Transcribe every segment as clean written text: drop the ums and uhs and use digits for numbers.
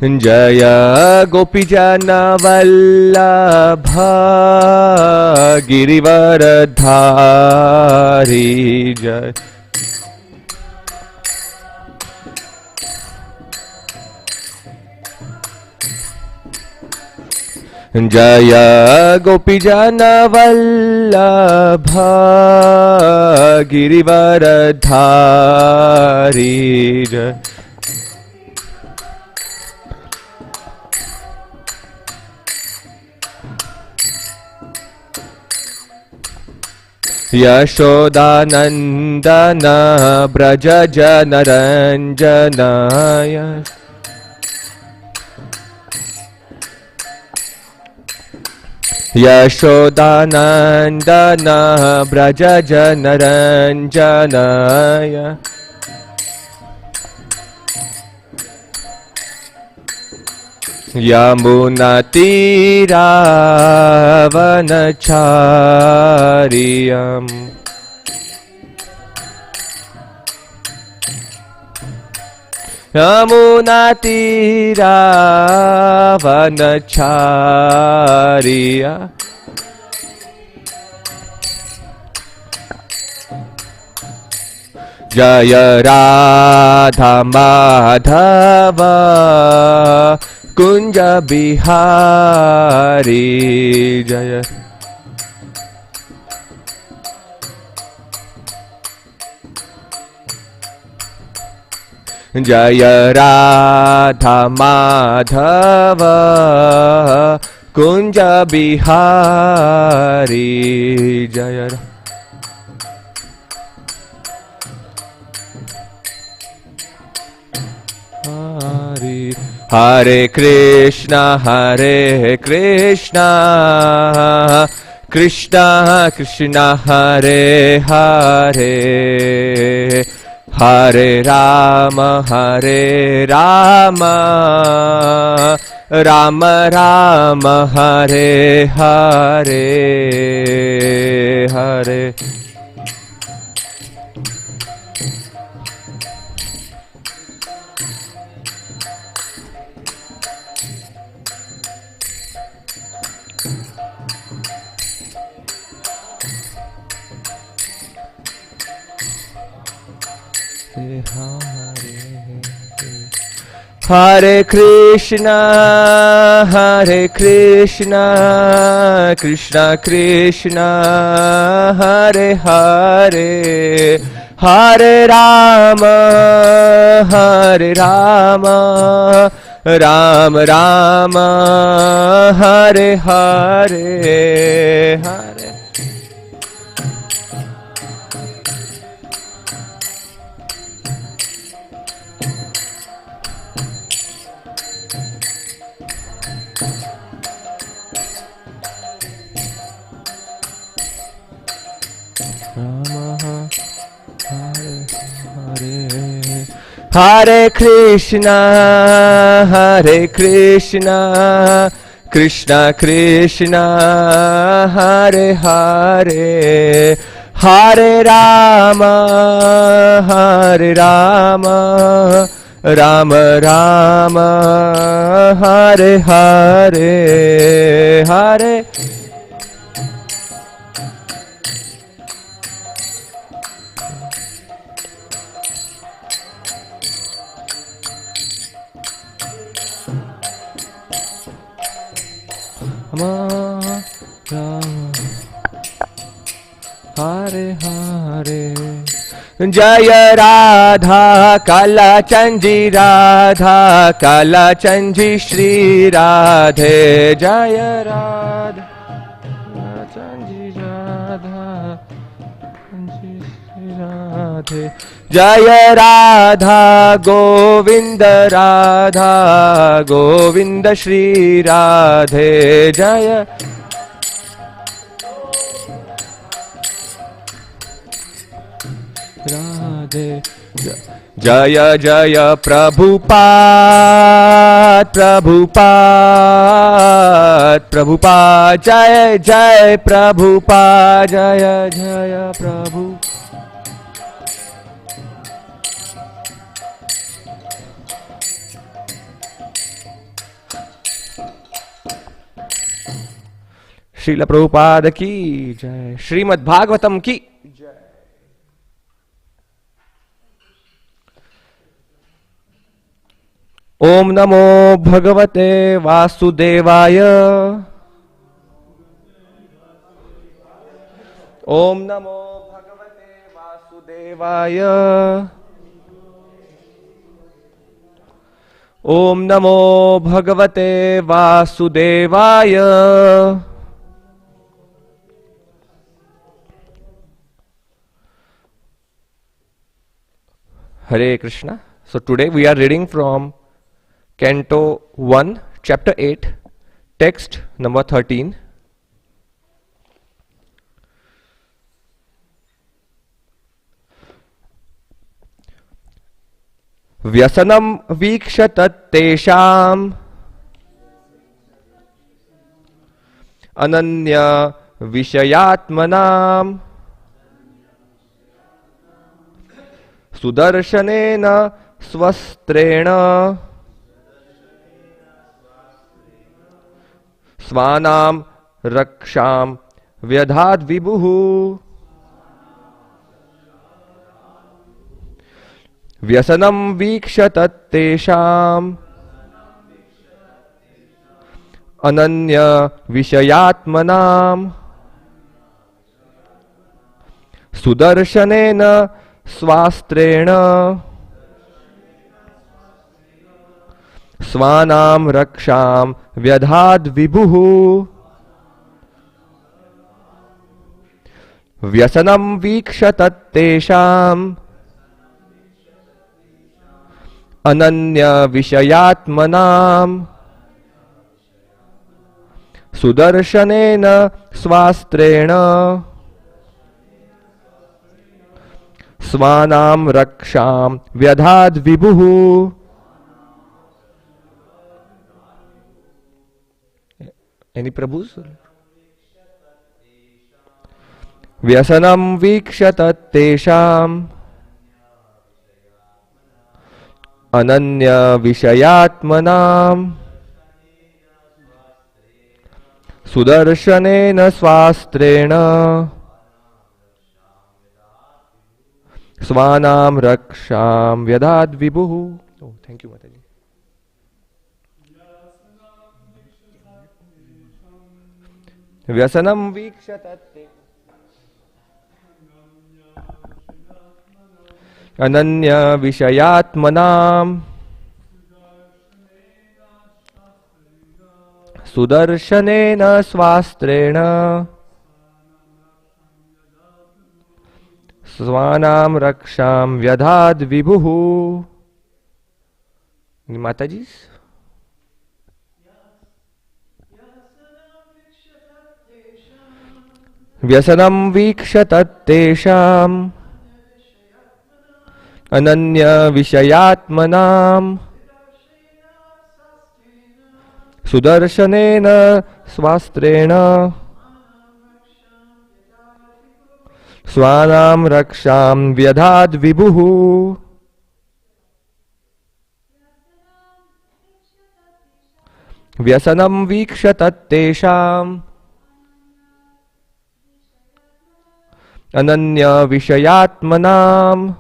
जय गोपीजन वल्लभ गिरिवरधारी जय। जय गोपीजन वल्लभ गिरिवरधारी जय। यशोदानन्दन ब्रज जनरञ्जनाय यशोदानन्दन ब्रज जनरञ्जनाय यमुनातीरावनचार्यम् यमुनातीरावनचार्य जय राधा माधव कुंज बिहारी जय। जय राधा माधव कुंज बिहारी जय। हरे कृष्णा कृष्णा कृष्णा हरे हरे हरे राम राम राम हरे हरे हरे। हरे कृष्णा कृष्णा कृष्णा हरे हरे हरे राम राम राम हरे हरे हरे। हरे कृष्णा कृष्णा कृष्णा हरे हरे हरे राम राम राम हरे हरे हरे। हरे हरे जय राधा कालाचंजी राधा कालाचंजी श्री राधे जय राधा कालाचंजी राधा श्री राधे जय राधा गोविंद श्री राधे जय राधे जय जय प्रभुपाद जय जय प्रभुपाद जय जय प्रभु। श्रील प्रभुपाद की जय। श्रीमद् भागवतम की जय। ओम नमो भगवते वासुदेवाय। ओम नमो भगवते वासुदेवाय। ओम नमो भगवते वासुदेवाय। Hare Krishna. So today we are reading from Canto 1, Chapter 8, text number 13. व्यसनं वीक्ष्य तत्तेषाम् अनन्य विषयात्मनाम् सुदर्शनेन स्वस्त्रेण स्वानां रक्षां व्यधाद् विभुः। व्यसनं वीक्ष्य तत्तेषाम् अनन्य विषयात्मनाम् सुदर्शनेन स्वास्त्रेण स्वानां रक्षां व्यधाद् विभुः। व्यसनं वीक्ष्य तत्तेषाम् अनन्य विषयात्मनाम् सुदर्शनेन स्वास्त्रेण स्वानां रक्षां व्यधाद् विभुः। Any Prabhus? व्यसनं वीक्ष्य तत्तेषाम् अनन्य विषयात्मनाम् सुदर्शनेन स्वास्त्रेण स्वानां रक्षां व्यधाद् विभुः। Oh, thank you, Mataji. व्यसनं वीक्ष्य तत्ते अनन्य विषयात्मनाम् सुदर्शनेन स्वास्त्रेण स्वानां रक्षां व्यधाद् विभुः। माताजी, व्यसनं वीक्ष्य तत्तेषाम् अनन्य विषयात्मनाम् सुदर्शनेन स्वास्त्रेण स्वानां रक्षां व्यधाद् विभुः। व्यसनं वीक्ष्य तत्तेषाम् अनन्य विषयात्मनाम्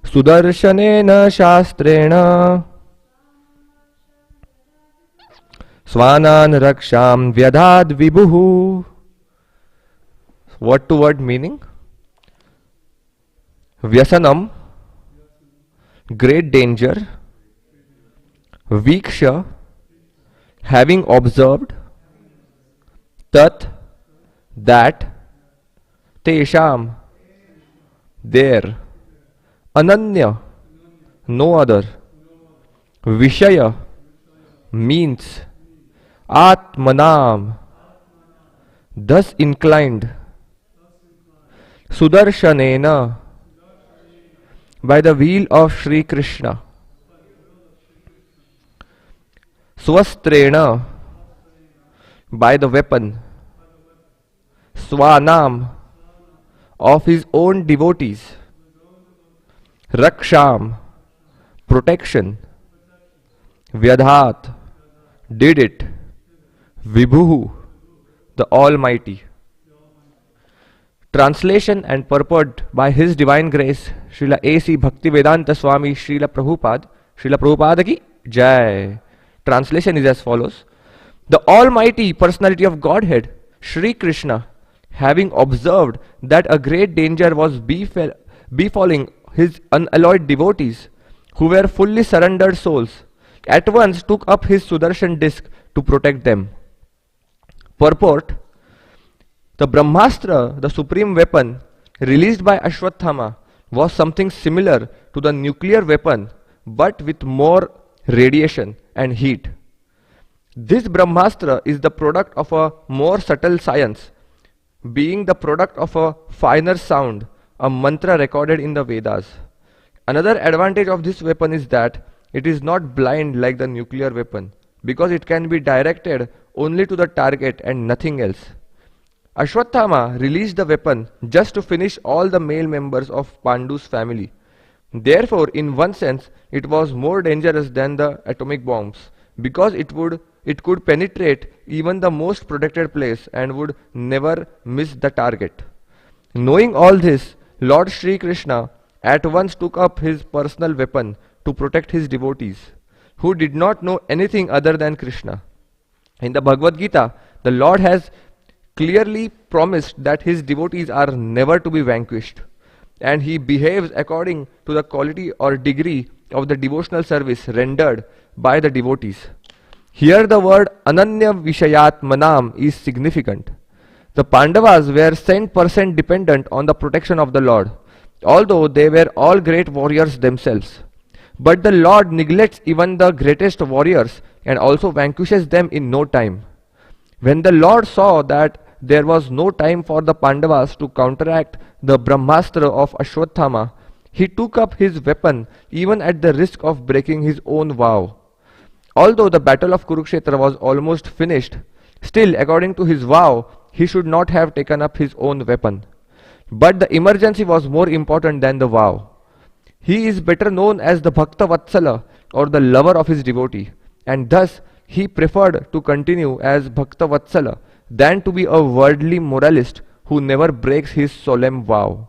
सुदर्शनेन शास्त्रेण स्वानां रक्षां व्यधाद् विभुः। Word to word meaning: Vyasanam, great danger. Viksha, having observed. Tat, that. Tesham, there. Ananya, no other. Vishaya, means. Atmanam, thus inclined. Sudarshanena, by the wheel of Sri Krishna. Swastrena, by the weapon. Swanam, of his own devotees. Raksham, protection. Vyadhat, did it. Vibhuhu, the Almighty. Translation and purport by His Divine Grace, Srila A.C. Bhaktivedanta Swami Srila Prabhupada ki Jai. Translation is as follows. The Almighty Personality of Godhead, Shri Krishna, having observed that a great danger was befalling His unalloyed devotees, who were fully surrendered souls, at once took up His Sudarshan disc to protect them. Purport. The Brahmastra, the supreme weapon released by Ashwatthama, was something similar to the nuclear weapon but with more radiation and heat. This Brahmastra is the product of a more subtle science, being the product of a finer sound, a mantra recorded in the Vedas. Another advantage of this weapon is that it is not blind like the nuclear weapon, because it can be directed only to the target and nothing else. Ashwatthama released the weapon just to finish all the male members of Pandu's family. Therefore, in one sense, it was more dangerous than the atomic bombs, because it could penetrate even the most protected place and would never miss the target. Knowing all this, Lord Sri Krishna at once took up his personal weapon to protect his devotees, who did not know anything other than Krishna. In the Bhagavad Gita, the Lord has clearly promised that his devotees are never to be vanquished, and he behaves according to the quality or degree of the devotional service rendered by the devotees. Here the word Ananya Vishayat Manam is significant. The Pandavas were 100% dependent on the protection of the Lord, although they were all great warriors themselves. But the Lord neglects even the greatest warriors and also vanquishes them in no time. When the Lord saw that there was no time for the Pandavas to counteract the Brahmastra of Ashwatthama, he took up his weapon even at the risk of breaking his own vow. Although the battle of Kurukshetra was almost finished, still according to his vow, he should not have taken up his own weapon. But the emergency was more important than the vow. He is better known as the Bhakta Vatsala, or the lover of his devotee, and thus he preferred to continue as Bhakta Vatsala than to be a worldly moralist who never breaks his solemn vow.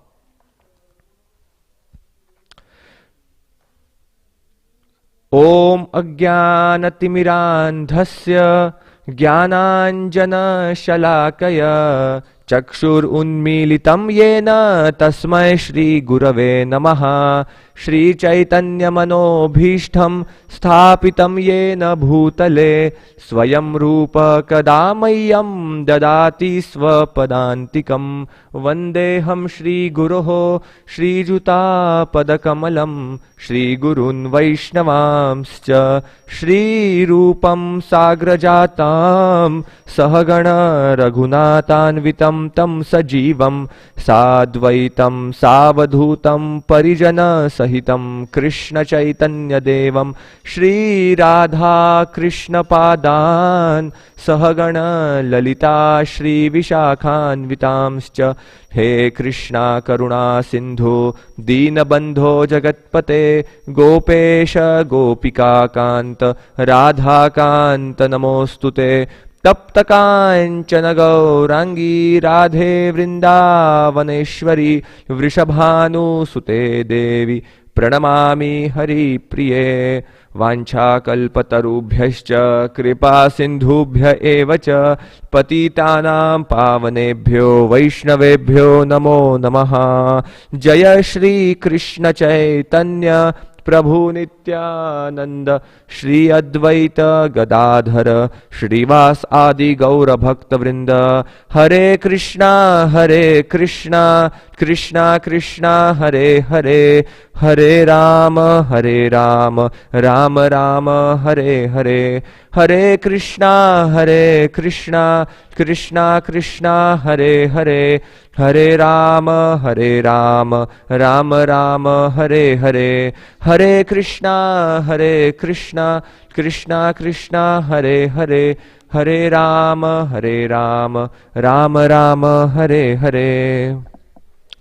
Om Ajnanatimirandhasya Jnananjana Shalakaya Chakshur Unmilitam Yena Tasmai Shri Gurave Namaha Shri Chaitanya Manobhishtham Sthapitam Yena Bhutale Swayam Rupa Kadamayam Dadati Swapadantikam Vandeham Shri Guroho Shri Juta Padakamalam Shri Gurun Vaishnavamscha Shri Rupam Sagrajatam Sahagana Raghunathanvitam tam sajivam sadvaitam savadhutam parijana sahitam Krishna Chaitanya Devam Shri Radha Krishna Padan Sahagana Lalita Shri Vishakhanvitamscha He Krishna Karuna Sindhu Deenabandho Jagatpate Gopesha Gopika Kanta Radha Kanta Namostute तप्त कांचन गौरांगी राधे वृंदावनेश्वरी वृषभानुसुते देवी प्रणमामि हरिप्रिये वाञ्छाकल्पतरुभ्यश्च कृपा सिन्धुभ्य एव च पतितानां पावनेभ्यो वैष्णवेभ्यो नमो नमः। जय श्री कृष्ण चैतन्य प्रभु नित्यानंद श्री अद्वैत गदाधर श्रीवास आदि गौर भक्त वृंद। हरे कृष्णा कृष्णा कृष्णा हरे हरे, हरे राम राम राम हरे हरे। हरे कृष्णा कृष्णा कृष्णा हरे हरे, हरे राम राम राम हरे हरे। हरे कृष्णा कृष्णा कृष्णा हरे हरे, हरे राम राम राम हरे हरे।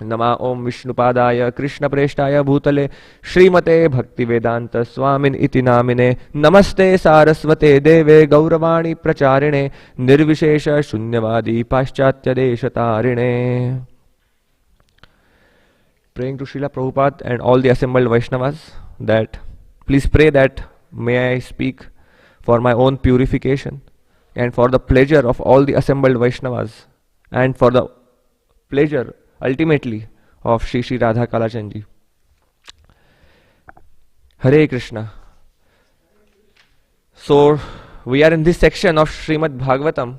नमा ओम विष्णुपादाय कृष्णप्रेष्ठाय भूतले श्रीमते भक्तिवेदांत स्वामिन इति नामिने नमस्ते सारस्वते देवे गौरवाणी प्रचारिणे निर्विशेष शून्यवादी पाश्चात्य देशतारिणे. Praying to Srila Prabhupada and all the assembled Vaishnavas that please pray that may I speak for my own purification and for the pleasure of all the assembled Vaishnavas and for the pleasure ultimately of Shri Shri Radha Kalachan ji. Hare Krishna. So we are in this section of Srimad Bhagavatam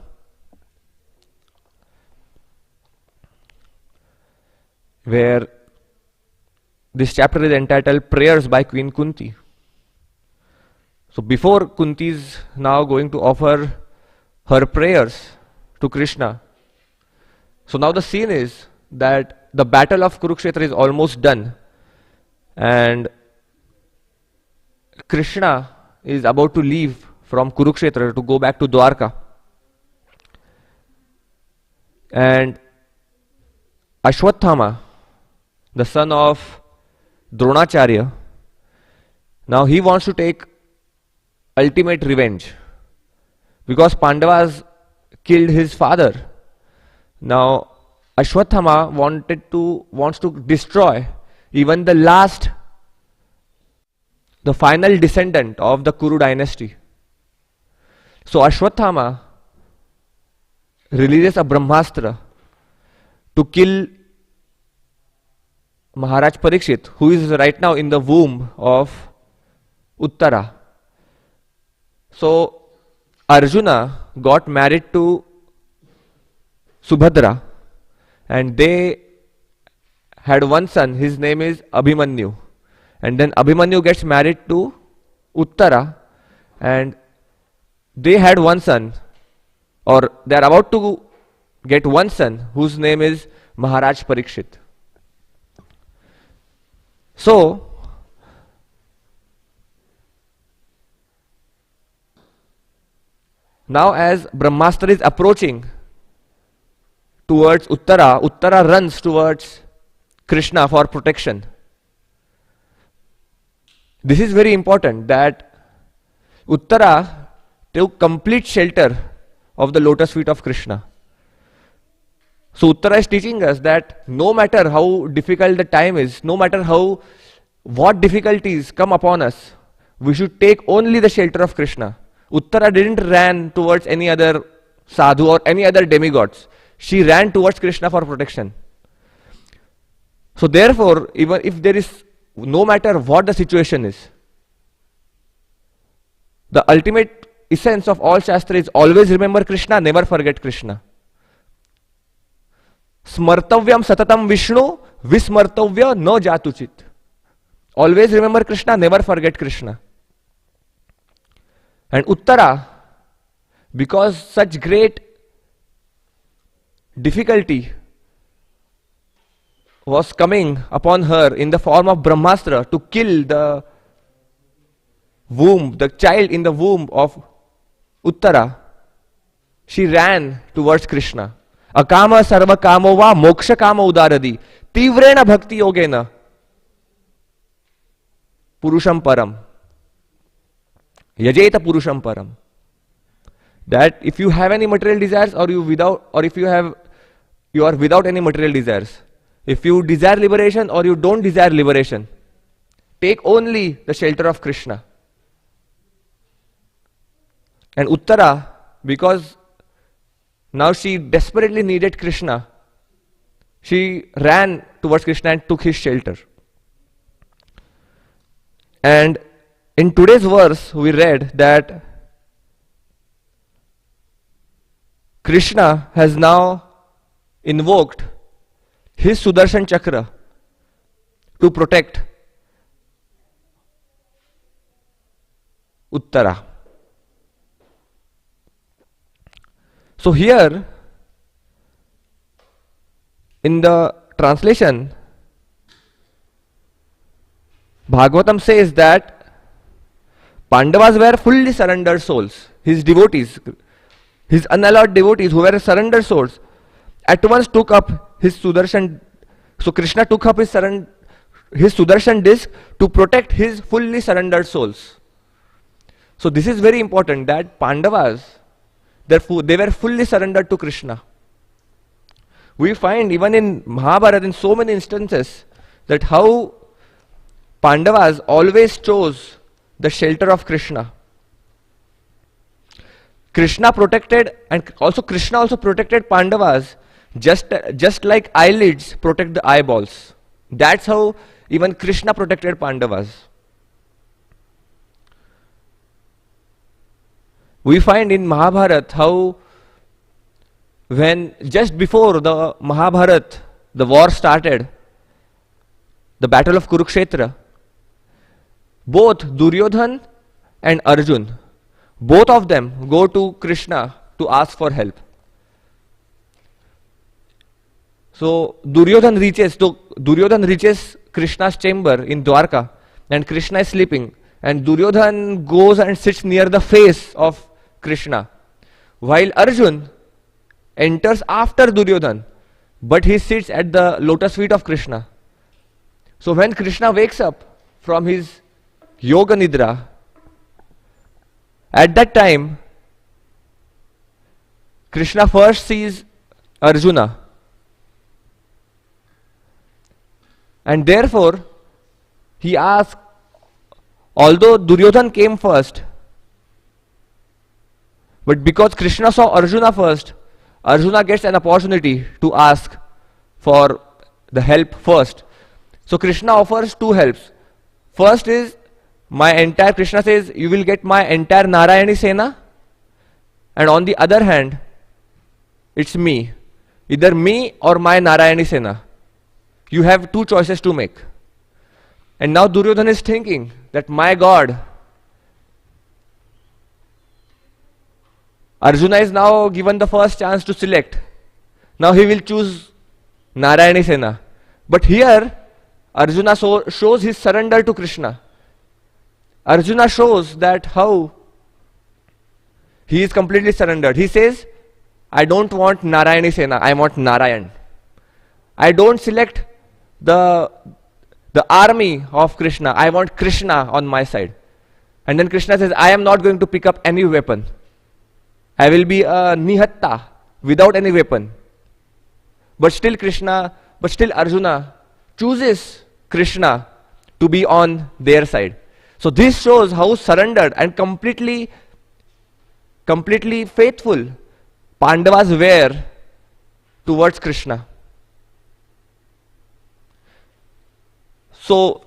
where this chapter is entitled Prayers by Queen Kunti. So before Kunti is now going to offer her prayers to Krishna. So now the scene is that the battle of Kurukshetra is almost done and Krishna is about to leave from Kurukshetra to go back to Dwarka. And Ashwathama, the son of Dronacharya, now he wants to take ultimate revenge because Pandavas killed his father. Now Ashwathama wants to destroy even the final descendant of the Kuru dynasty. So Ashwathama releases a Brahmastra to kill Maharaj Parikshit, who is right now in the womb of Uttara. So Arjuna got married to Subhadra and they had one son, his name is Abhimanyu. And then Abhimanyu gets married to Uttara and they had one son, or they are about to get one son whose name is Maharaj Parikshit. So now as Brahmastra is approaching towards Uttara, Uttara runs towards Krishna for protection. This is very important that Uttara took complete shelter of the lotus feet of Krishna. So Uttara is teaching us that no matter how difficult the time is, no matter what difficulties come upon us, we should take only the shelter of Krishna. Uttara didn't ran towards any other sadhu or any other demigods. She ran towards Krishna for protection. So therefore, even if there is, no matter what the situation is, the ultimate essence of all Shastra is always remember Krishna, never forget Krishna. Smartavyam satatam Vishnu, vismartavya no jatuchit. Always remember Krishna, never forget Krishna. And Uttara, because such great difficulty was coming upon her in the form of Brahmastra to kill the child in the womb of Uttara, she ran towards Krishna. Akama sarva kamo va moksha kama udaradi tivrena bhakti yogena purusham param yajeta purusham param. That if you have any material desires or if you are without any material desires, if you desire liberation or you don't desire liberation, take only the shelter of Krishna. And Uttara, because now she desperately needed Krishna, she ran towards Krishna and took his shelter. And in today's verse, we read that Krishna has now invoked his Sudarshan Chakra to protect Uttara. So here, in the translation, Bhagavatam says that Pandavas were fully surrendered souls. His devotees, his unalloyed devotees who were surrendered souls, at once took up his Sudarshan So Krishna took up his Sudarshan disc to protect his fully surrendered souls. So this is very important, that Pandavas, they were fully surrendered to Krishna. We find even in Mahabharata in so many instances that how Pandavas always chose the shelter of Krishna. Krishna also protected Pandavas just like eyelids protect the eyeballs. That's how even Krishna protected Pandavas. We find in Mahabharata how when just before the Mahabharata, the war started, the battle of Kurukshetra, both Duryodhan and Arjun, both of them go to Krishna to ask for help. So Duryodhan reaches Krishna's chamber in Dwarka, and Krishna is sleeping, and Duryodhan goes and sits near the face of Krishna, while Arjun enters after Duryodhan, but he sits at the lotus feet of Krishna. So when Krishna wakes up from his yoga nidra, at that time Krishna first sees Arjuna, and therefore he asks, although Duryodhan came first, but because Krishna saw Arjuna first, Arjuna gets an opportunity to ask for the help first. So Krishna offers two helps. First is Krishna says, you will get my entire Narayani Sena, and on the other hand, it's me. Either me or my Narayani Sena. You have two choices to make. And now Duryodhana is thinking that, my God, Arjuna is now given the first chance to select. Now he will choose Narayani Sena. But here, Arjuna shows his surrender to Krishna. Arjuna shows that how he is completely surrendered. He says, I don't want Narayani Sena, I want Narayan. I don't select the army of Krishna, I want Krishna on my side. And then Krishna says, I am not going to pick up any weapon. I will be a nihatta without any weapon. But still Arjuna chooses Krishna to be on their side. So this shows how surrendered and completely faithful Pandavas were towards Krishna. So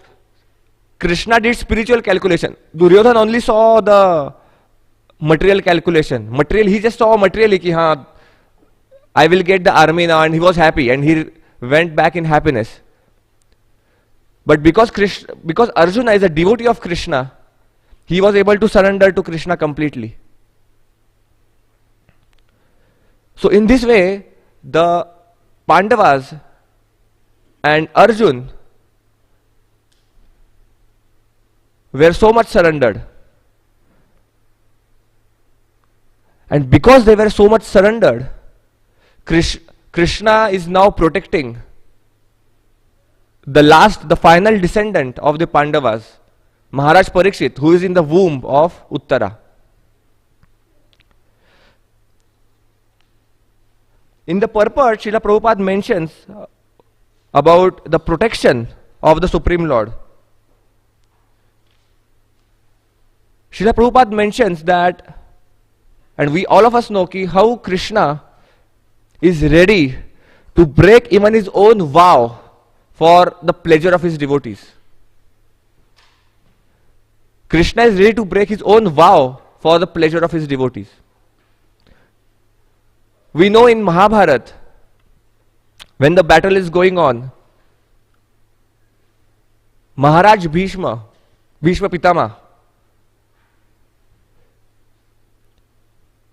Krishna did spiritual calculation. Duryodhan only saw the material calculation. He just saw materially ki haan, I will get the army now, and he was happy and he went back in happiness. But because Arjuna is a devotee of Krishna, he was able to surrender to Krishna completely. So in this way, the Pandavas and Arjun were so much surrendered. And because they were so much surrendered, Krishna is now protecting the final descendant of the Pandavas, Maharaj Parikshit, who is in the womb of Uttara. In the purport, Srila Prabhupada mentions about the protection of the Supreme Lord. Srila Prabhupada mentions that, and we all of us know how Krishna is ready to break even his own vow for the pleasure of his devotees. Krishna is ready to break his own vow for the pleasure of his devotees. We know in Mahabharata, when the battle is going on, Maharaj Bhishma Pitama,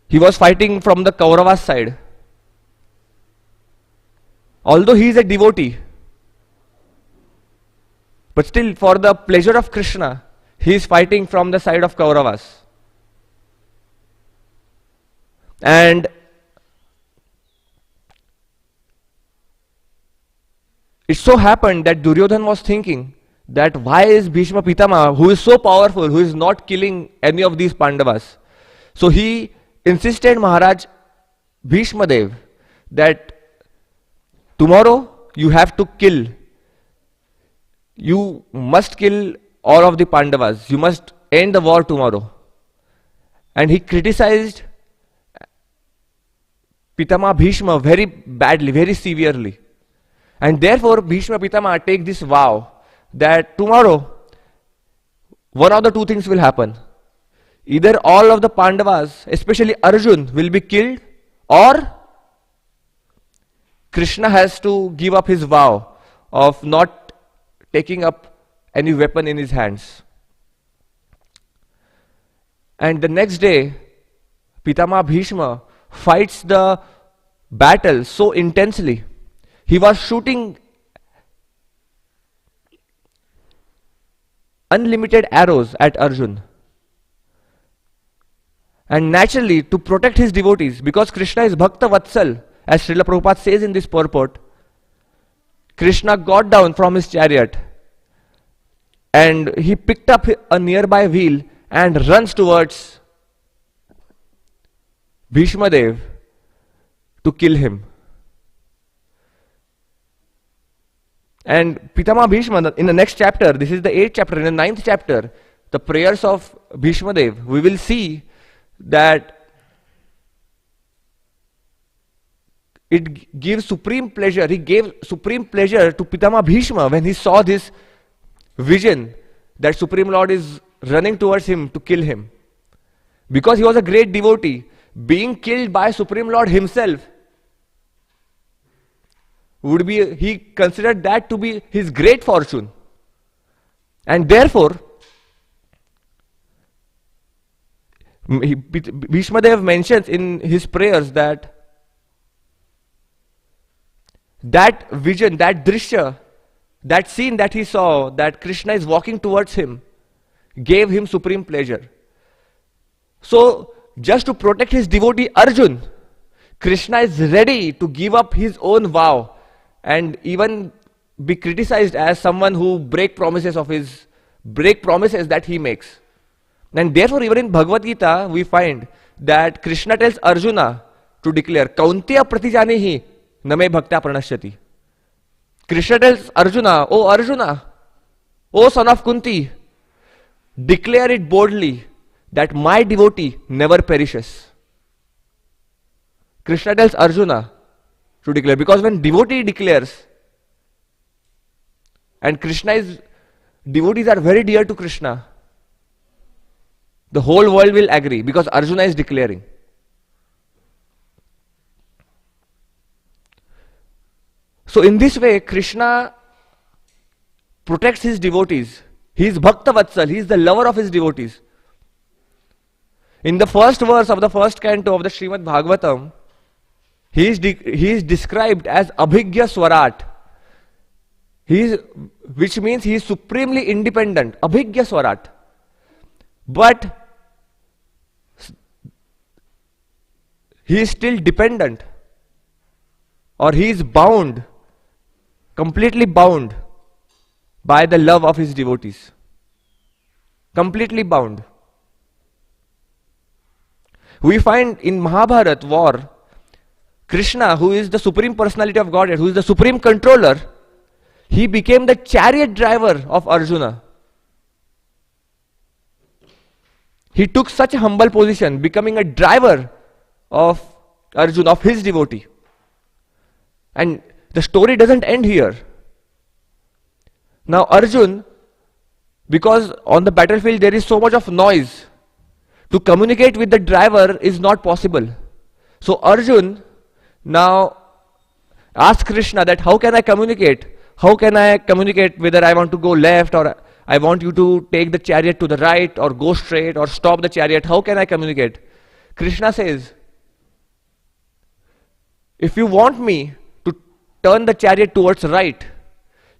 he was fighting from the Kauravas side. Although he is a devotee, but still for the pleasure of Krishna, he is fighting from the side of Kauravas. And it so happened that Duryodhan was thinking that why is Bhishma Pitama, who is so powerful, who is not killing any of these Pandavas? So he insisted Maharaj Bhishma Dev that tomorrow you have to kill. You must kill all of the Pandavas. You must end the war tomorrow. And he criticized Pitama Bhishma very badly, very severely. And therefore Bhishma Pitama take this vow that tomorrow one of the two things will happen. Either all of the Pandavas, especially Arjun, will be killed, or Krishna has to give up his vow of not taking up any weapon in his hands. And the next day, Pitama Bhishma fights the battle so intensely. He was shooting unlimited arrows at Arjun. And naturally, to protect his devotees, because Krishna is Bhakta Vatsal, as Srila Prabhupada says in this purport, Krishna got down from his chariot and he picked up a nearby wheel and runs towards Bhishma Dev to kill him. And Pitama Bhishma, in the next chapter, this is the 8th chapter, in the 9th chapter, the prayers of Bhishma Dev, we will see that it gives supreme pleasure. He gave supreme pleasure to Pitama Bhishma when he saw this vision that Supreme Lord is running towards him to kill him. Because he was a great devotee, being killed by Supreme Lord himself would be, he considered that to be his great fortune. And therefore, Bhishma Dev mentions in his prayers that that vision, that drishya, that scene that he saw, that Krishna is walking towards him, gave him supreme pleasure. So, just to protect his devotee Arjun, Krishna is ready to give up his own vow and even be criticized as someone who break promises that he makes. And therefore, even in Bhagavad Gita, we find that Krishna tells Arjuna to declare, Kaunteya pratijanihi name bhakta pranashyati. Krishna tells Arjuna, O Arjuna, O son of Kunti, declare it boldly that my devotee never perishes. Krishna tells Arjuna to declare, because when devotee declares, and devotees are very dear to Krishna, the whole world will agree because Arjuna is declaring. So in this way, Krishna protects his devotees. He is Bhakta Vatsal, he is the lover of his devotees. In the first verse of the first canto of the Srimad Bhagavatam, he is described as Abhigya Swarat, which means he is supremely independent, Abhigya Swarat. But he is still dependent, or he is bound, completely bound by the love of his devotees. Completely bound. We find in Mahabharata war, Krishna, who is the Supreme Personality of Godhead, who is the Supreme Controller, he became the chariot driver of Arjuna. He took such a humble position, becoming a driver of Arjuna, of his devotee. And the story doesn't end here. Now Arjun, because on the battlefield there is so much of noise, to communicate with the driver is not possible. So Arjun now asks Krishna that how can I communicate? How can I communicate whether I want to go left or I want you to take the chariot to the right or go straight or stop the chariot? How can I communicate? Krishna says, if you want me to turn the chariot towards right,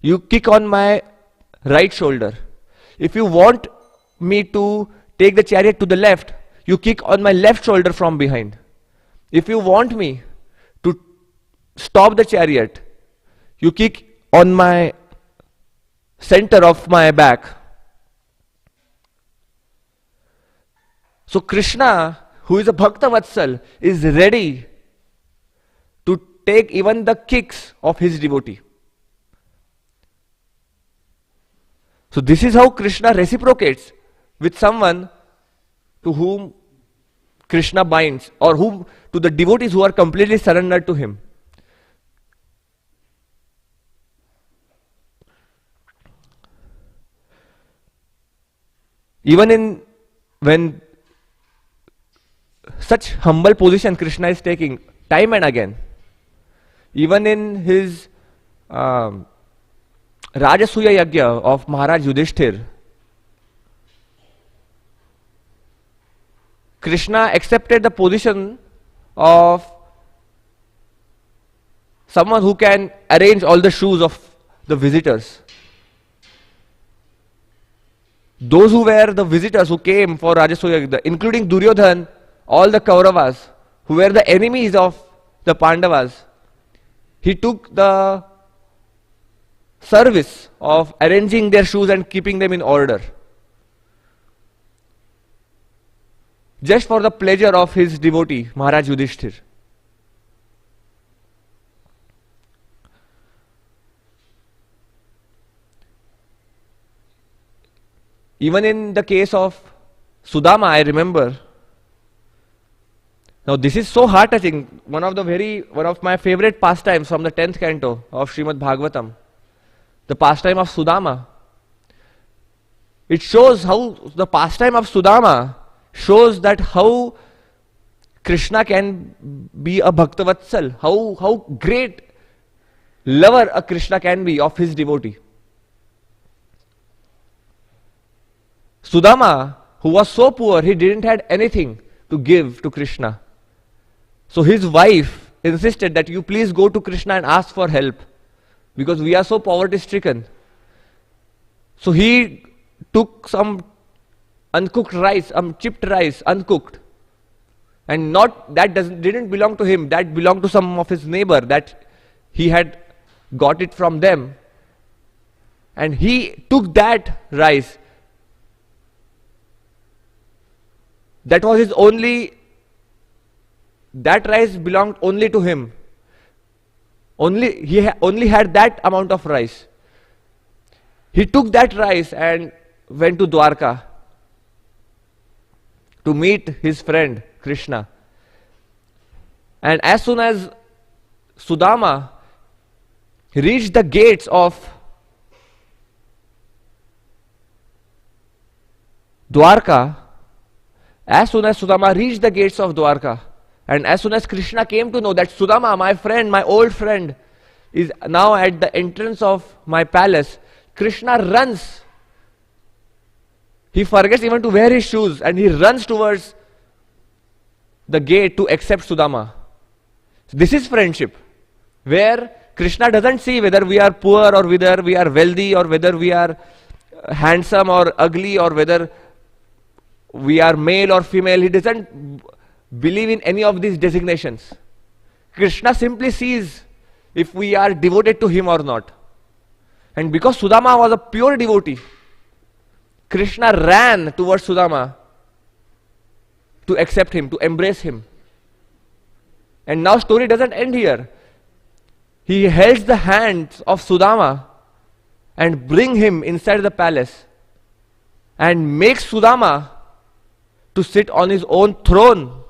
you kick on my right shoulder. If you want me to take the chariot to the left, you kick on my left shoulder from behind. If you want me to stop the chariot, you kick on my center of my back. So Krishna, who is a Bhakta Vatsal, is ready to take even the kicks of his devotee. So this is how Krishna reciprocates with someone to whom Krishna binds, or whom, to the devotees who are completely surrendered to him. Even when such humble position Krishna is taking time and again, even in his Rajasuya Yajna of Maharaj Yudhishthir, Krishna accepted the position of someone who can arrange all the shoes of the visitors. Those who were the visitors who came for Rajasuya Yajna, including Duryodhan, all the Kauravas, who were the enemies of the Pandavas, he took the service of arranging their shoes and keeping them in order, just for the pleasure of his devotee, Maharaj Yudhishthir. Even in the case of Sudama, I remember. Now this is so heart-touching. One of my favorite pastimes from the 10th canto of Srimad Bhagavatam, the pastime of Sudama. It shows how the pastime of Sudama shows that how Krishna can be a Bhaktavatsal, how great lover a Krishna can be of his devotee. Sudama, who was so poor, he didn't have anything to give to Krishna. So his wife insisted that you please go to Krishna and ask for help, because we are so poverty stricken. So he took some uncooked rice, chipped rice, uncooked, and didn't belong to him, that belonged to some of his neighbor, that he had got it from them, and he took that rice. That was his that rice belonged only to him. He only had that amount of rice. He took that rice and went to Dwarka to meet his friend Krishna. And as soon as Sudama reached the gates of Dwarka, as soon as Sudama reached the gates of Dwarka, and as soon as Krishna came to know that Sudama, my friend, my old friend, is now at the entrance of my palace, Krishna runs. He forgets even to wear his shoes and he runs towards the gate to accept Sudama. This is friendship, where Krishna doesn't see whether we are poor or whether we are wealthy or whether we are handsome or ugly or whether we are male or female. He doesn't believe in any of these designations. Krishna simply sees if we are devoted to him or not. And because Sudama was a pure devotee, Krishna ran towards Sudama to accept him, to embrace him. And now story doesn't end here. He holds the hands of Sudama and bring him inside the palace and makes Sudama to sit on his own throne.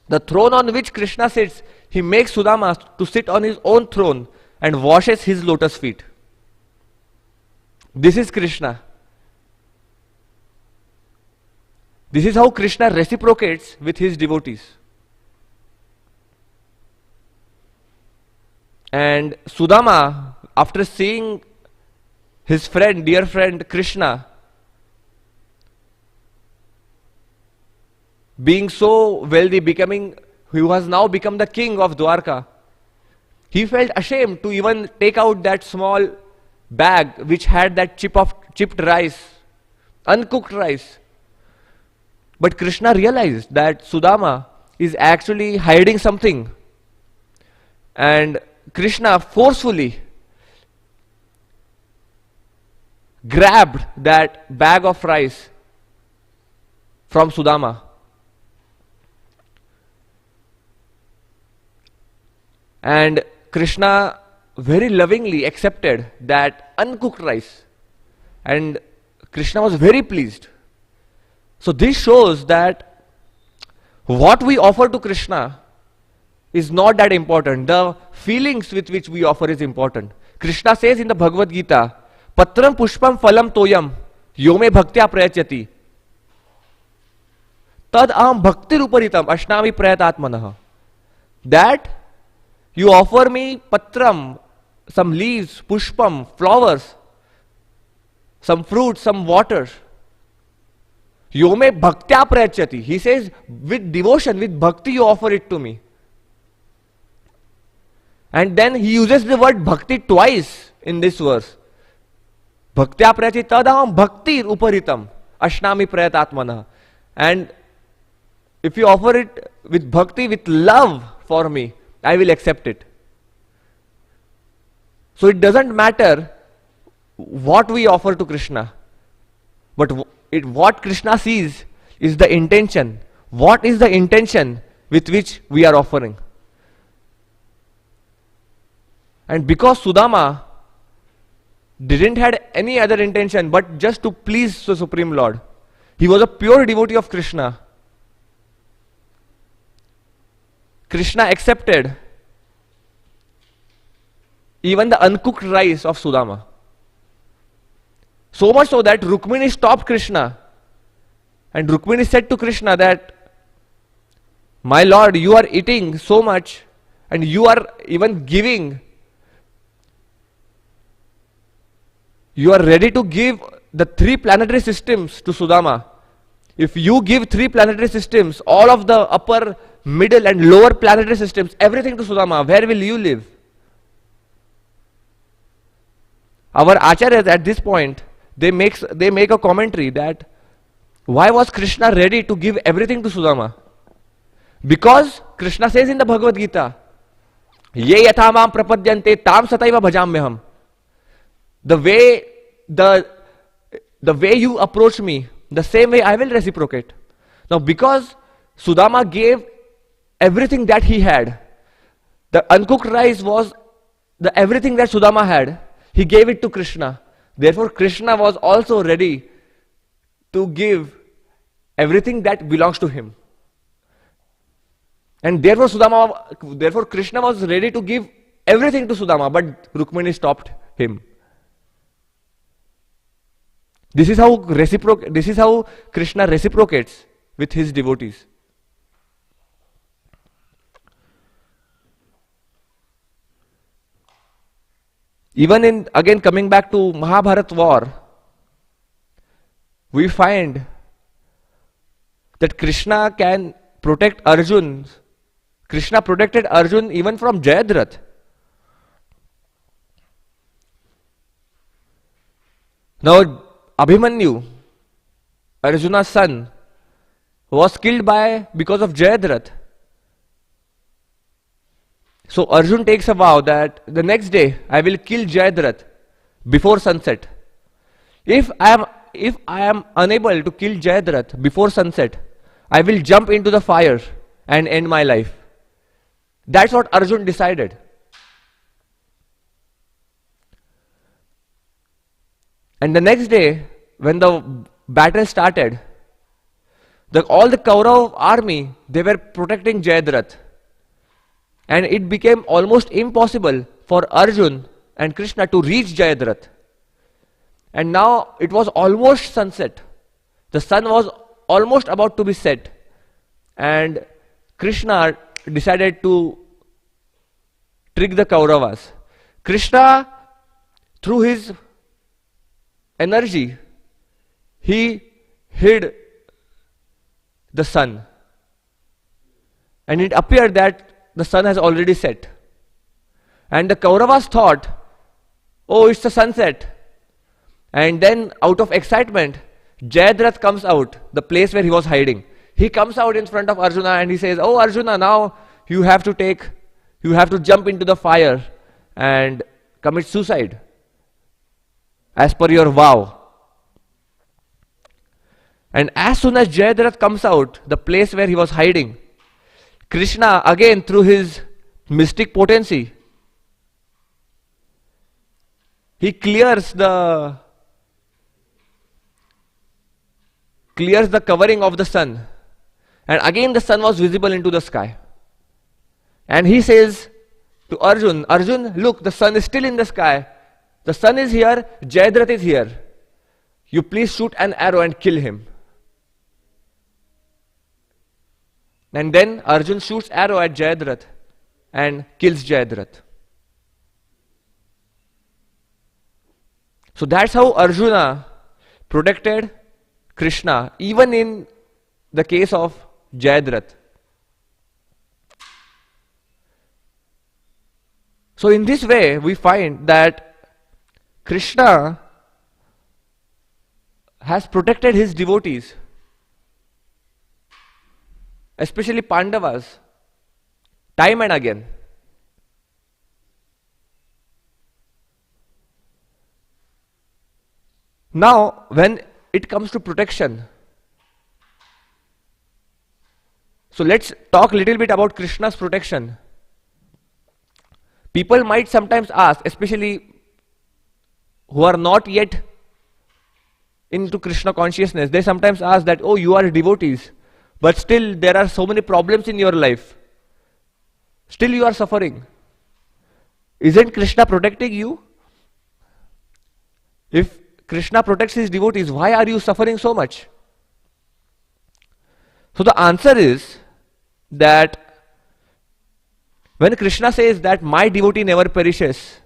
The throne on which Krishna sits, he makes Sudama to sit on his own throne and washes his lotus feet. This is Krishna. This is how Krishna reciprocates with his devotees. And Sudama, after seeing his friend, dear friend Krishna, being so wealthy, who has now become the king of Dwarka, he felt ashamed to even take out that small bag which had that chipped rice, uncooked rice. But Krishna realized that Sudama is actually hiding something. And Krishna forcefully grabbed that bag of rice from Sudama. And Krishna very lovingly accepted that uncooked rice. And Krishna was very pleased. So this shows that what we offer to Krishna is not that important. The feelings with which we offer is important. Krishna says in the Bhagavad Gita, Patram pushpam phalam toyam yome bhaktya prayachati tad aham bhakti ruparitam ashnami prayatatmanah. That you offer me patram, some leaves, pushpam, flowers, some fruits, some water. Yome bhaktya prayachati. He says, with devotion, with bhakti you offer it to me. And then he uses the word bhakti twice in this verse. Bhaktya prayachati tadaham bhakti uparitam ashnami prayatatmanah. And if you offer it with bhakti, with love for me, I will accept it. So it doesn't matter what we offer to Krishna, but what Krishna sees is the intention. What is the intention with which we are offering? And because Sudama didn't had any other intention but just to please the Supreme Lord, he was a pure devotee of Krishna. Krishna accepted even the uncooked rice of Sudama. So much so that Rukmini stopped Krishna. And Rukmini said to Krishna that, my Lord, you are eating so much and you are even giving. You are ready to give the 3 planetary systems to Sudama. If you give 3 planetary systems, all of the upper, middle and lower planetary systems, everything to Sudama, where will you live? Our acharyas at this point, they make a commentary that why was Krishna ready to give everything to Sudama? Because Krishna says in the Bhagavad Gita, Ye yatha mam prapadyante tam sataiva bhajamyaham. The way you approach me, the same way I will reciprocate. Now because Sudama gave everything that he had, the uncooked rice was the everything that Sudama had, he gave it to Krishna. Therefore Krishna was also ready to give everything that belongs to him. And therefore Krishna was ready to give everything to Sudama, but Rukmini stopped him. This is how Krishna reciprocates with his devotees. Even again coming back to Mahabharat war, we find that Krishna can protect Arjun. Krishna protected Arjun even from Jayadratha. Now Abhimanyu, Arjuna's son, was killed because of Jayadratha. So Arjun takes a vow that the next day I will kill Jayadratha before sunset. If I am unable to kill Jayadratha before sunset, I will jump into the fire and end my life. That's what Arjun decided. And the next day, when the battle started, all the Kaurav army, they were protecting Jayadratha. And it became almost impossible for Arjun and Krishna to reach Jayadratha. And now it was almost sunset. The sun was almost about to be set. And Krishna decided to trick the Kauravas. Krishna, through his energy, he hid the sun. And it appeared that the sun has already set. And the Kauravas thought, oh, it's the sunset. And then out of excitement, Jayadratha comes out, the place where he was hiding. He comes out in front of Arjuna and he says, oh Arjuna, now you have to jump into the fire and commit suicide as per your vow. And as soon as Jayadratha comes out, the place where he was hiding, Krishna again through his mystic potency, he clears the covering of the sun, and again the sun was visible into the sky. And he says to Arjun, Arjun, look, the sun is still in the sky. The sun is here, Jayadratha is here. You please shoot an arrow and kill him. And then Arjun shoots arrow at Jayadratha and kills Jayadratha. So that's how Arjuna protected Krishna, even in the case of Jayadratha. So in this way, we find that Krishna has protected his devotees, especially Pandavas, time and again. Now, when it comes to protection, so let's talk a little bit about Krishna's protection. People might sometimes ask, especially who are not yet into Krishna consciousness, they sometimes ask that, oh, you are devotees, but still there are so many problems in your life. Still you are suffering. Isn't Krishna protecting you? If Krishna protects his devotees, why are you suffering so much? So the answer is that when Krishna says that my devotee never perishes,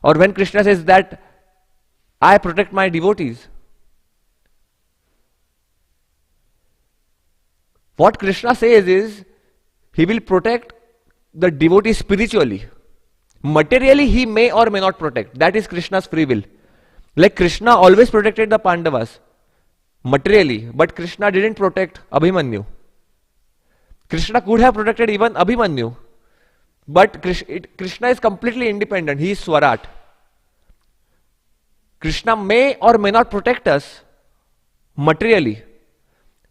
or when Krishna says that I protect my devotees, what Krishna says is he will protect the devotee spiritually. Materially he may or may not protect. That is Krishna's free will. Like Krishna always protected the Pandavas materially, but Krishna didn't protect Abhimanyu. Krishna could have protected even Abhimanyu, but Krishna is completely independent. He is Swarat. Krishna may or may not protect us materially,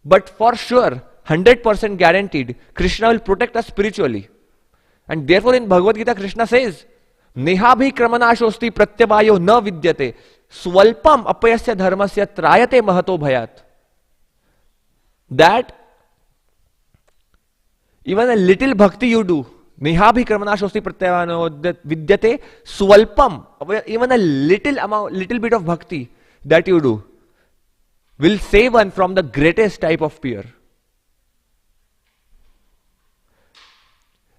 but for sure, 100% guaranteed, Krishna will protect us spiritually. And therefore in Bhagavad Gita, Krishna says, Nehabhi kramanashosti pratyavayo na vidyate swalpam apayasya dharmasya trayate mahato bhayat. That even a little bhakti you do, Nehabhi kramanashosti pratyavayo vidyate swalpam, even a little amount, little bit of bhakti that you do will save one from the greatest type of fear.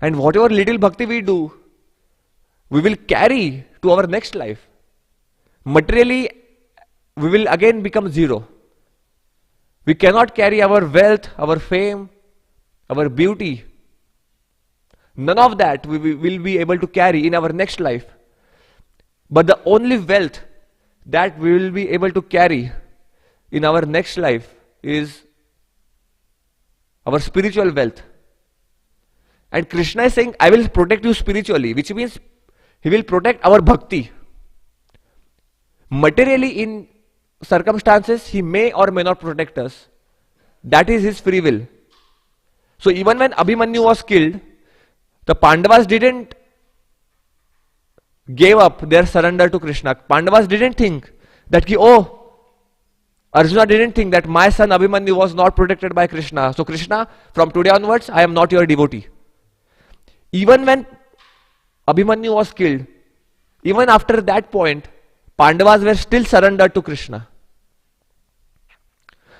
And whatever little bhakti we do, we will carry to our next life. Materially, we will again become zero. We cannot carry our wealth, our fame, our beauty. None of that we will be able to carry in our next life. But the only wealth that we will be able to carry in our next life is our spiritual wealth. And Krishna is saying, I will protect you spiritually, which means he will protect our bhakti. Materially, in circumstances, he may or may not protect us. That is his free will. So even when Abhimanyu was killed, the Pandavas didn't give up their surrender to Krishna. Pandavas didn't think that, Arjuna didn't think that my son Abhimanyu was not protected by Krishna. So Krishna, from today onwards, I am not your devotee. Even when Abhimanyu was killed, even after that point, Pandavas were still surrendered to Krishna.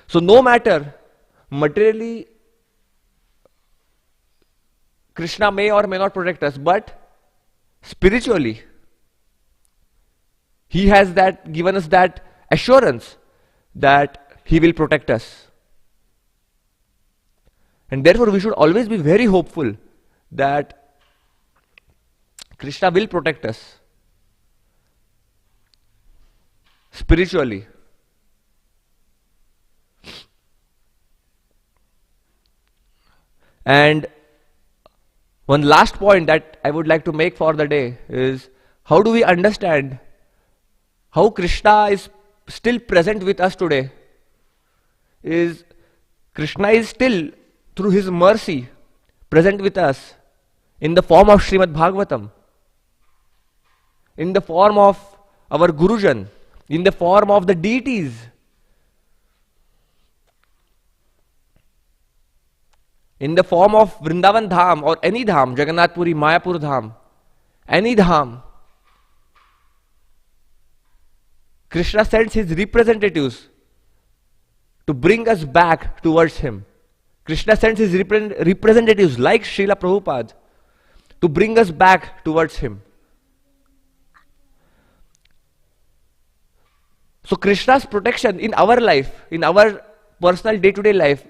So no matter materially Krishna may or may not protect us, but spiritually he has that given us that assurance that he will protect us. And therefore we should always be very hopeful that Krishna will protect us spiritually. And one last point that I would like to make for the day is, how do we understand how Krishna is still present with us today? is Krishna is still, through his mercy, present with us in the form of Srimad Bhagavatam, in the form of our Gurujan, in the form of the deities. In the form of Vrindavan Dham or any Dham, Jagannath Puri, Mayapur Dham, any Dham, Krishna sends his representatives to bring us back towards him. Krishna sends his representatives like Srila Prabhupada to bring us back towards him. So Krishna's protection in our life, in our personal day-to-day life,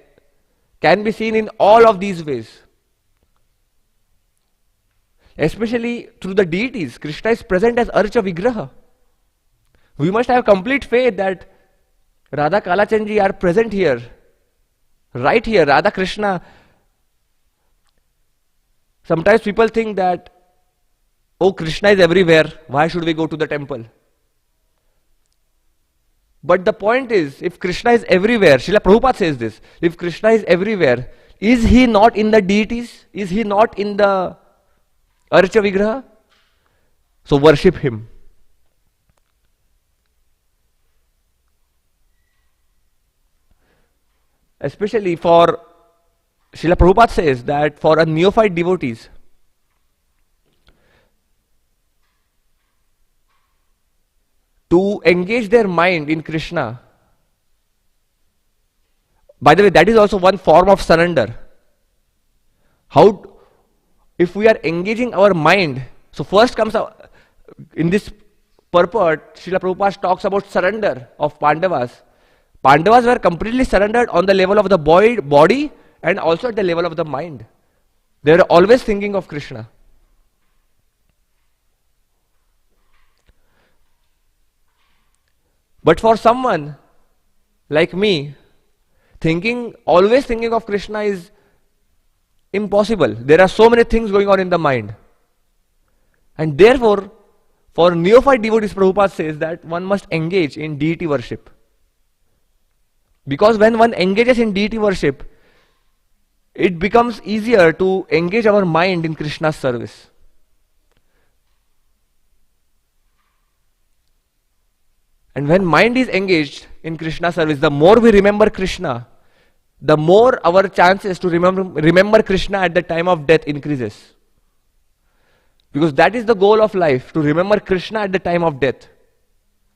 can be seen in all of these ways. Especially through the deities. Krishna is present as Archa Vigraha. We must have complete faith that Radha Kalachandji are present here, right here, Radha Krishna. Sometimes people think that, oh, Krishna is everywhere, why should we go to the temple? But the point is, if Krishna is everywhere, Srila Prabhupada says this, if Krishna is everywhere, is he not in the deities? Is he not in the Archa Vigraha? So worship him. Especially for, Srila Prabhupada says that for a neophyte devotees, to engage their mind in Krishna. By the way, that is also one form of surrender. How, if we are engaging our mind, so first comes in this purport, Srila Prabhupada talks about surrender of Pandavas. Pandavas were completely surrendered on the level of the body and also at the level of the mind. They were always thinking of Krishna. But for someone like me, always thinking of Krishna is impossible. There are so many things going on in the mind. And therefore, for neophyte devotees, Prabhupada says that one must engage in deity worship. Because when one engages in deity worship, it becomes easier to engage our mind in Krishna's service. And when mind is engaged in Krishna service, the more we remember Krishna, the more our chances to remember Krishna at the time of death increases. Because that is the goal of life, to remember Krishna at the time of death.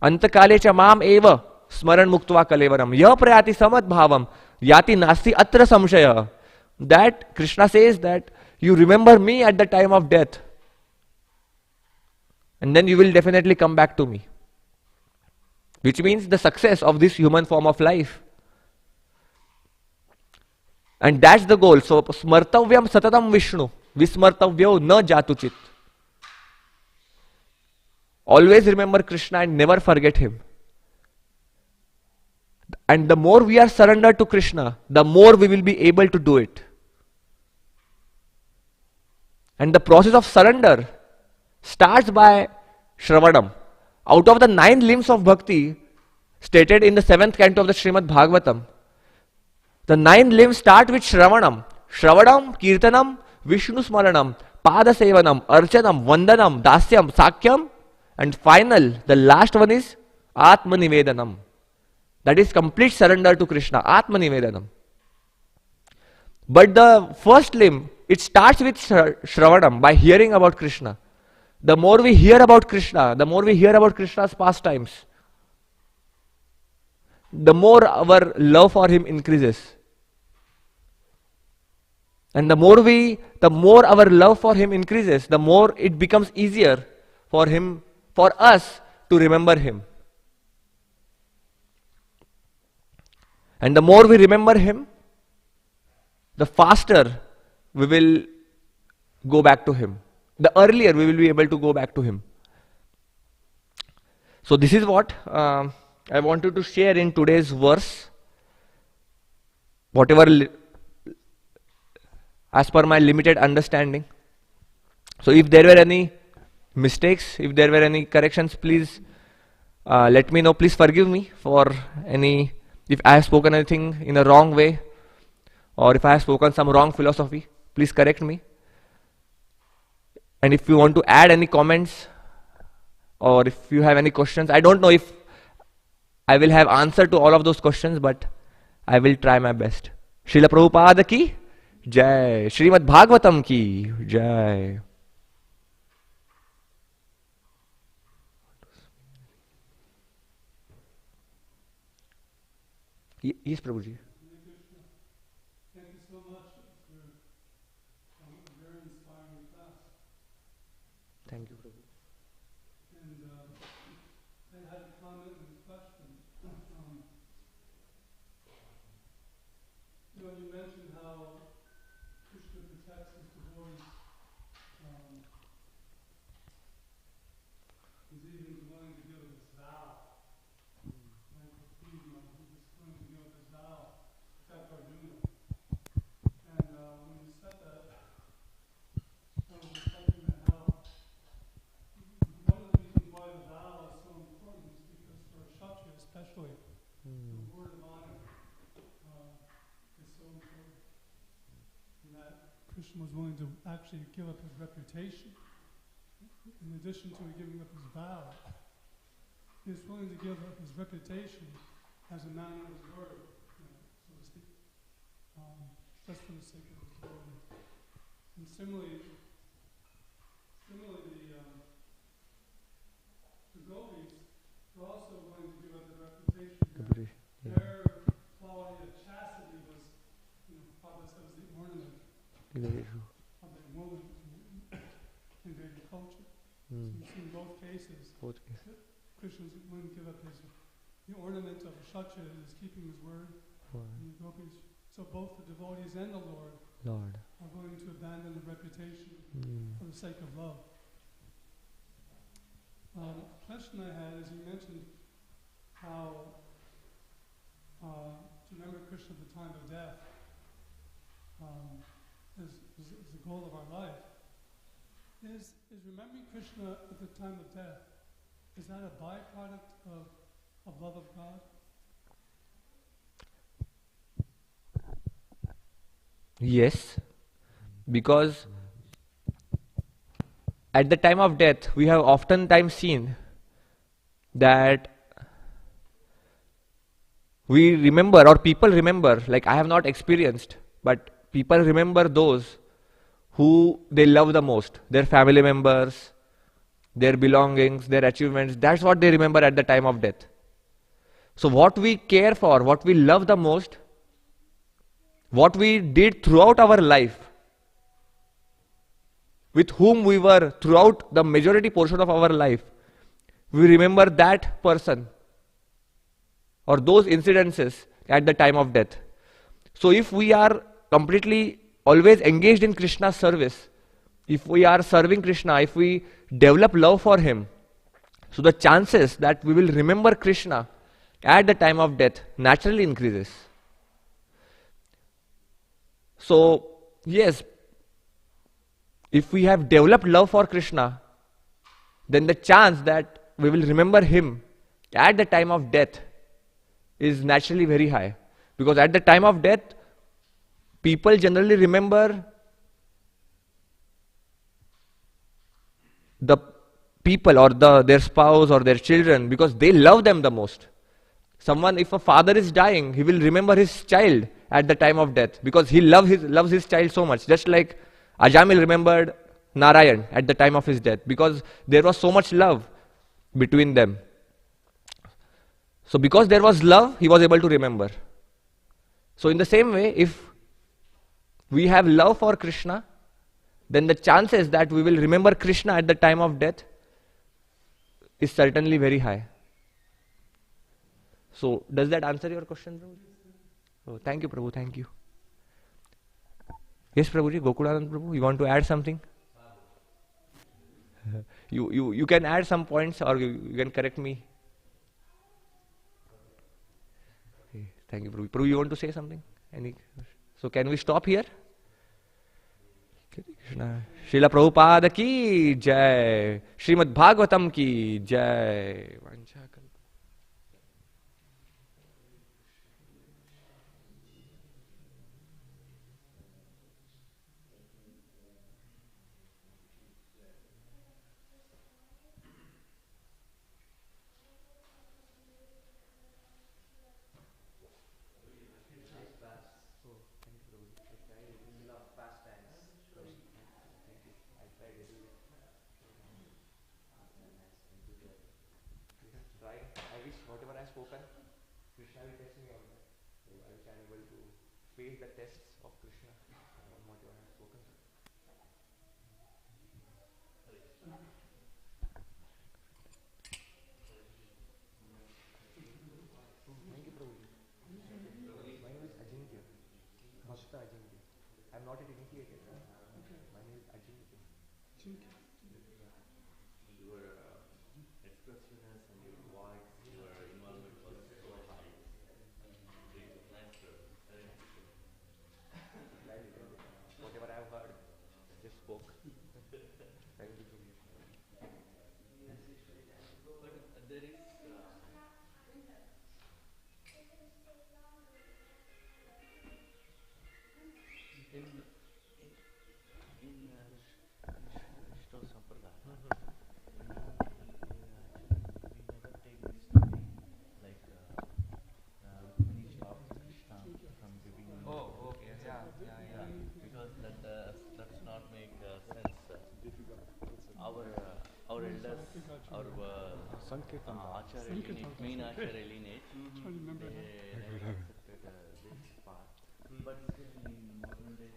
Antakale cha mam eva smaran muktva kalevaram ya prayati samad bhavam yati nasti atra samshaya. That Krishna says that you remember me at the time of death, and then you will definitely come back to me. Which means the success of this human form of life. And that's the goal. So, smartavyam satatam Vishnu, vismartavyo na jatuchit. Always remember Krishna and never forget him. And the more we are surrendered to Krishna, the more we will be able to do it. And the process of surrender starts by Shravanam. Out of the 9 limbs of bhakti stated in the 7th canto of the Srimad Bhagavatam, the 9 limbs start with Shravanam. Shravanam, Kirtanam, Vishnu Smaranam, Pada Sevanam, Archanam, Vandanam, Dasyam, Sakyam, and final, the last one is Atma Nivedanam. That is complete surrender to Krishna, Atma Nivedanam. But the first limb, it starts with Shravanam, by hearing about Krishna. The more we hear about Krishna, the more we hear about Krishna's pastimes, the more our love for him increases. And the more our love for him increases, the more it becomes easier for us to remember him. And the more we remember him, the faster we will go back to him. The earlier we will be able to go back to him. So this is what I wanted to share in today's verse. Whatever as per my limited understanding. So if there were any mistakes, if there were any corrections, please let me know. Please forgive me for any If I have spoken anything in a wrong way, or if I have spoken some wrong philosophy, please correct me. And if you want to add any comments, or if you have any questions, I don't know if I will have answer to all of those questions, but I will try my best. Srila Prabhupada ki Jai. Srimad Bhagavatam ki Jai. Yes, Prabhuji. Thank you so much for a very inspiring class. Thank you, Prabhu. And I had a comment and a question. You mentioned how Krishna protects his devotees. He's even willing to give his vow. Like he was willing to give his vow to protect Arjuna. And when you said that, I was reflecting on how one of the reasons why the vow is so important is because for a Kshatriya especially, the word of honor is so important. And that Krishna was willing to actually give up his reputation. In addition to giving up his vow, he was willing to give up his reputation as a man of his word, so to speak, just for the sake of his devotee. And similarly, the gopis were also willing to give up their reputation. Their quality of chastity was, Prabhupada said, was the ornament of their woman in Vedic culture. So you see in both cases, Krishna was willing to give up the ornament of a Kshatriya is keeping his word. And the gopis, so both the devotees and the Lord are willing to abandon the reputation for the sake of love. A question I had is you mentioned how to remember Krishna at the time of death is the goal of our life. Is remembering Krishna at the time of death, is that a byproduct of love of God? Yes, because at the time of death, we have oftentimes seen that we remember, or people remember, like I have not experienced, but people remember those who they love the most, their family members, their belongings, their achievements. That's what they remember at the time of death. So what we care for, what we love the most, what we did throughout our life, with whom we were throughout the majority portion of our life, we remember that person or those incidences at the time of death. So if we are completely always engaged in Krishna's service, if we are serving Krishna, if we develop love for him, so the chances that we will remember Krishna at the time of death naturally increases. So yes, if we have developed love for Krishna, then the chance that we will remember him at the time of death is naturally very high. Because at the time of death, people generally remember the people or their spouse or their children because they love them the most. Someone, if a father is dying, he will remember his child at the time of death because he loves his child so much. Just like Ajamil remembered Narayan at the time of his death because there was so much love between them. So because there was love, he was able to remember. So in the same way, if we have love for Krishna, then the chances that we will remember Krishna at the time of death is certainly very high. So does that answer your question, Prabhu? Oh, thank you, Prabhu, thank you. Yes, Prabhuji, Gokulanand Prabhu, you want to add something? You can add some points or you can correct me. Okay, thank you, Prabhu. Prabhu, you want to say something? So can we stop here? Krishna. Srila Prabhupada ki Jai. Srimad Bhagavatam ki Jai. trying. I wish whatever I've spoken, Krishna will test me on that. So I wish I'm able to face the tests of Krishna on whatever I've spoken. Oh, thank you, Prabhuji. My name is Ajinkya. Bhakta Ajinkya. I'm not yet initiated. My name is Ajinkya. Your expressiveness and your voice, your involvement was so high. Really nice, bro. Very nice. Gladly, gladly. Whatever I've heard, just spoke. Thank you, Prabhuji. But there is in in Shto Sampradaya, we never take this story like Rukmini stops Krishna from giving. Oh, okay. Yeah, yeah, Yeah, yeah. because that does not make sense. Our elders, our Acharya lineage, main Acharya lineage, they never accepted this part. But still in modern day,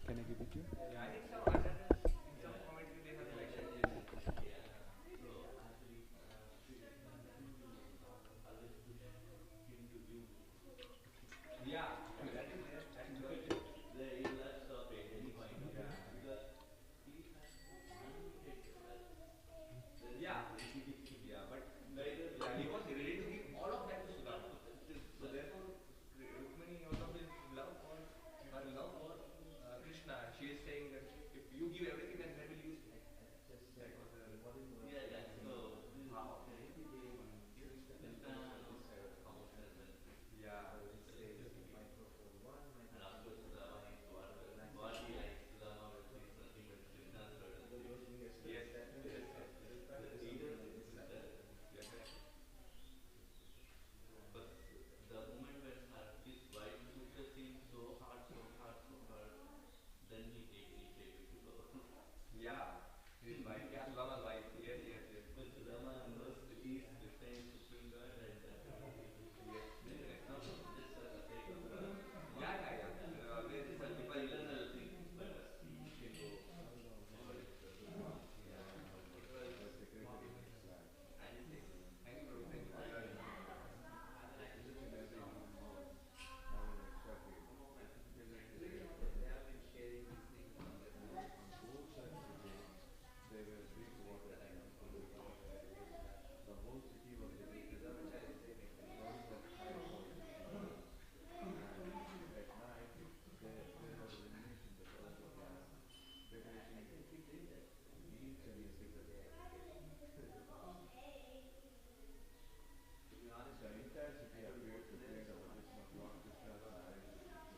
Can I give it to you? Yeah, I think some acharyas in some commentary they have mentioned this. so actually always push him to give. Yeah, yeah, that is there. That's true actually. He will not stop at any point of Yeah, time because he has unlimited wealth. There is yeah, no yeah. But neither yeah, he was ready to give all of that to Sudama. So Sudama. therefore, Rukmini, out of his love for her love for Krishna, she is saying that if you give everything, then where will you stay? That was her. Yeah, yeah. So this How? Krishna knows emotional wealth. Yeah. Ready to give. And of course, Sudama is what he likes. Sudama is nothing but Krishna's burden. Yes. Yes. Yes. The leader is there. Definitely. But the moment when his wife pushes him so hard, so hard, so hard, then he take initiative to go. Yeah. His wife. Yeah, Sudama's wife. Yes. Yes. Yes. When Sudama knows Krishna is supreme God and Yes. it's not just for the sake of Yeah. Yeah. Yeah. There are always this is multiple. internal things, but he can go forward with the Yeah. whatever is Anything. Thank you, Prabhu. Thank you for your.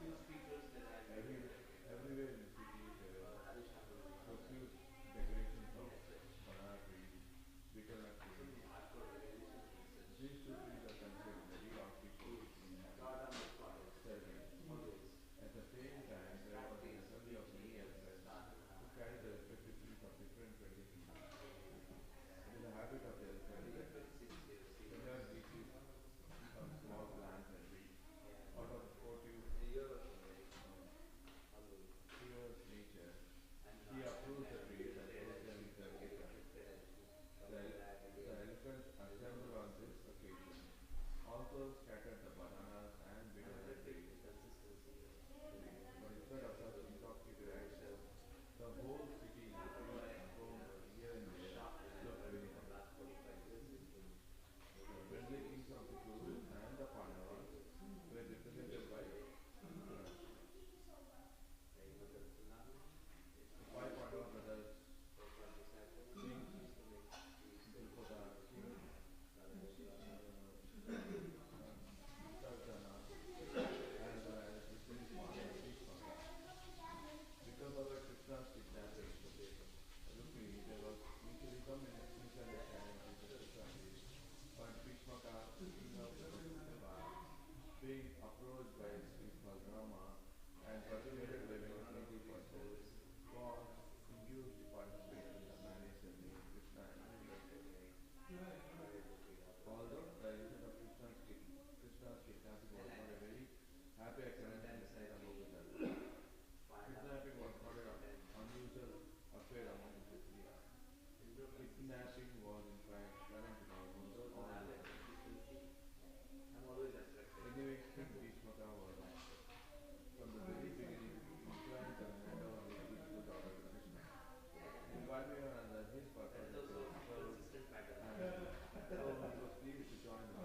few speakers that I hardcore realization research. Although the usage of Krishna's kidnapping was not a very happy occurrence in the Sri Lanka. Kidnapping was not an unusual affair among the Kshatriya. Kidnapping was in fact current in almost all lands. Anyway, King Bhishmaka was from the very beginning inclined to hand over his beautiful daughter to Krishna, inviting her under his purpose to serve and so he was pleased to join the